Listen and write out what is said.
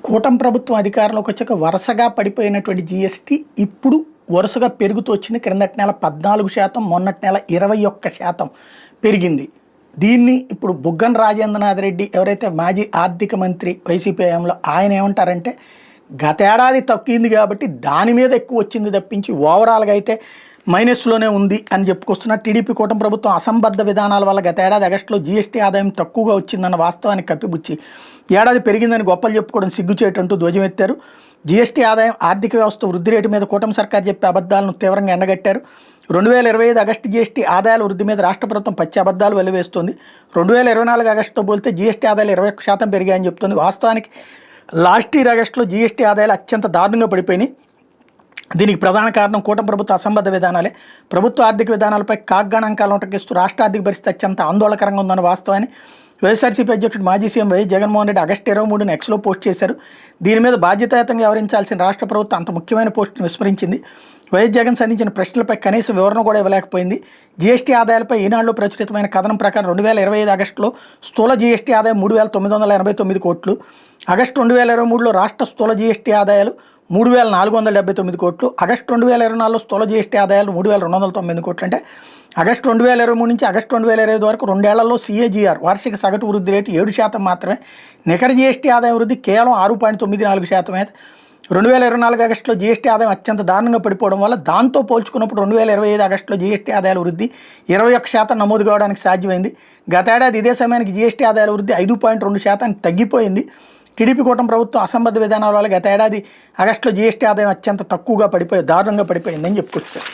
కూటమి ప్రభుత్వం అధికారంలోకి వచ్చాక వరుసగా పడిపోయినటువంటి జీఎస్టీ ఇప్పుడు వరుసగా పెరుగుతూ వచ్చింది. క్రిందటి నెల 14%, మొన్నటి నెల 21% పెరిగింది. దీన్ని ఇప్పుడు బుగ్గన రాజేంద్రనాథ్ రెడ్డి ఎవరైతే మాజీ ఆర్థిక మంత్రి వైసీపీ హయాంలో ఆయన ఏమంటారంటే, గతేడాది తగ్గింది కాబట్టి దాని మీద ఎక్కువ వచ్చింది తప్పించి ఓవరాల్గా అయితే మైనస్లోనే ఉంది అని చెప్పుకొస్తున్నారు. టీడీపీ కూటమి ప్రభుత్వం అసంబద్ధ విధానాల వల్ల గతేడాది ఆగస్టులో జీఎస్టీ ఆదాయం తక్కువగా వచ్చిందన్న వాస్తవాన్ని కప్పిపుచ్చి ఏడాది పెరిగిందని గొప్పలు చెప్పుకోవడం సిగ్గుచేటంటూ ధ్వజమెత్తారు. జీఎస్టీ ఆదాయం ఆర్థిక వ్యవస్థ వృద్ధి రేటు మీద కూటమి సర్కార్ చెప్పే అబద్ధాలను తీవ్రంగా ఎండగట్టారు. 2025 ఆగస్టు జీఎస్టీ ఆదాయాల వృద్ధి మీద రాష్ట్ర ప్రభుత్వం పచ్చి అబద్ధాలు వెలువేస్తుంది. 2024 ఆగస్టుతో పోలితే జీఎస్టీ ఆదాయాలు 21% పెరిగాయని చెప్తుంది. వాస్తవానికి లాస్ట్ ఇయర్ ఆగస్టులో జీఎస్టీ ఆదాయాలు అత్యంత దారుణంగా పడిపోయినాయి. దీనికి ప్రధాన కారణం కూటమి ప్రభుత్వ అసంబద్ధ విధానాలే. ప్రభుత్వ ఆర్థిక విధానాలపై కాగ్గణాంకాలు ఉటకిస్తూ రాష్ట్ర ఆర్థిక పరిస్థితి అత్యంత ఆందోళనకరంగా ఉందన్న వాస్తవాన్ని వైఎస్ఆర్సీపీ అధ్యక్షుడు మాజీ CM YS Jaganmohan Reddy August 23న ఎక్స్లో పోస్ట్ చేశారు. దీని మీద బాధ్యతాయుతంగా వ్యవహరించాల్సిన రాష్ట్ర ప్రభుత్వం అంత ముఖ్యమైన పోస్టును విస్మరించింది. వైఎస్ జగన్ సంధించిన ప్రశ్నలపై కనీస వివరణ కూడా ఇవ్వలేకపోయింది. జీఎస్టీ ఆదాయాలపై ఈనాడులో ప్రచురితమైన కథనం ప్రకారం 2025 ఆగస్టులో స్థూల జీఎస్టీ ఆదాయం 3,989 కోట్లు, ఆగస్టు 2023లో రాష్ట్ర స్థూల జీఎస్టీ ఆదాయాలు 3,479 కోట్లు, ఆగస్టు 2024లో స్థూల జీఎస్టీ ఆదాయాలు 3,298 కోట్లు. అంటే ఆగస్టు 2023 నుంచి ఆగస్టు 2025 వరకు 2 ఏళ్లలో CAGR వార్షిక సగటు వృద్ధి రేటు 7% మాత్రమే. నికర జీఎస్టీ ఆదాయం వృద్ధి కేవలం 6.94%. 2024 ఆగస్టులో జీఎస్టీ ఆదాయం అత్యంత దారుణంగా పడిపోవడం వల్ల దాంతో పోల్చుకున్నప్పుడు 2025 ఆగస్టులో జీఎస్టీ ఆదాయాల వృద్ధి 21% నమోదు కావడానికి సాధ్యమైంది. గతేడాది ఇదే సమయానికి జీఎస్టీ ఆదాయాల వృద్ధి 5.2% తగ్గిపోయింది. టీడీపీ కూటమి ప్రభుత్వం అసంబద్ధ విధానాల వల్ల గత ఏడాది ఆగస్టులో జీఎస్టీ ఆదాయం అత్యంత తక్కువగా దారుణంగా పడిపోయిందని చెప్పుకొచ్చారు.